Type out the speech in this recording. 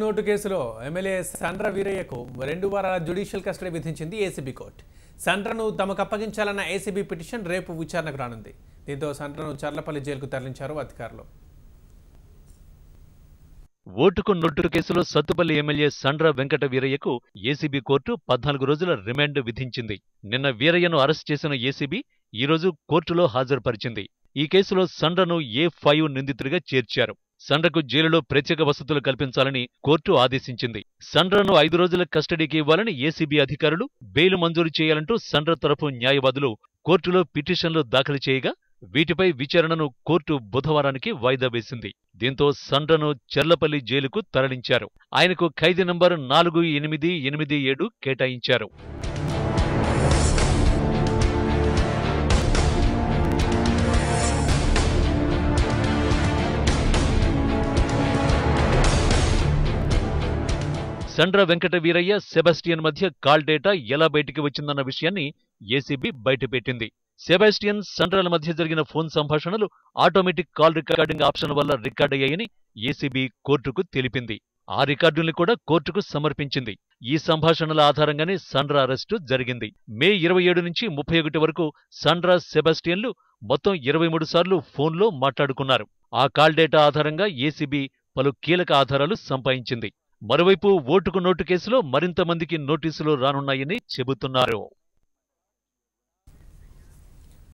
Note కేసులో MLA Sandra వీరయ్యకు 2 వారాల judicial custody విధించింది ఏసీబీ కోర్టు. సండ్రను తమకు అప్పగించాలన్న ఏసీబీ పిటిషన్ రేపు విచారణకు రానుంది. దీంతో సండ్రను చర్లపల్లి జైలుకు తరలించారు అధికారులు. ఓటుకు నోటు కేసులో సత్తుపల్లి ఎమ్మెల్యే సండ్ర వెంకట వీరయ్యకు ఏసీబీ కోర్టు 14 రోజుల రిమాండ్ విధించింది. నిన్న వీరయ్యను అరెస్ట్ చేసిన ఏసీబీ ఈరోజు కోర్టులో హాజరుపరిచింది. ఈ కేసులో సండ్రను A5 నిందితుడిగా చేర్చారు. సండ్రకు జైలులో ప్రత్యేక వసతులు కల్పించాలని కోర్టు ఆదేశించింది. సండ్రను 5 రోజుల కస్టడీకి ఇవ్వాలని ఏసీబీ అధికారులు, బెయిల్ మంజూరు చేయాలంటూ సండ్ర తరఫు న్యాయవాదులు కోర్టులో పిటిషన్లు దాఖలు చేయగా వీటిపై విచారణను కోర్టు బుధవారానికి వాయిదా వేసింది. దీంతో సండ్రను చర్లపల్లి జైలుకు తరలించారు. ఆయనకు ఖైదీ నంబర్ 4887 కేటాయించారు. సండ్ర వెంకట వీరయ్య, సెబాస్టియన్ మధ్య కాల్ డేటా ఎలా బయటికి వచ్చిందన్న విషయాన్ని ఏసీబీ బయటపెట్టింది. సెబాస్టియన్, సండ్రల మధ్య జరిగిన ఫోన్ సంభాషణలు ఆటోమేటిక్ కాల్ రికార్డింగ్ ఆప్షన్ వల్ల రికార్డయ్యాయని ఏసీబీ కోర్టుకు తెలిపింది. ఆ రికార్డుల్ని కూడా కోర్టుకు సమర్పించింది. ఈ సంభాషణల ఆధారంగానే సండ్ర అరెస్టు జరిగింది. మే 27 నుంచి 31 వరకు సండ్ర, సెబాస్టియన్లు మొత్తం 23 సార్లు ఫోన్లో మాట్లాడుకున్నారు. ఆ కాల్ డేటా ఆధారంగా ఏసీబీ పలు కీలక ఆధారాలు సంపాదించింది. మరోవైపు ఓటుకు నోటు కేసులో మరింత మందికి నోటీసులు రానున్నాయని చెబుతున్నారు.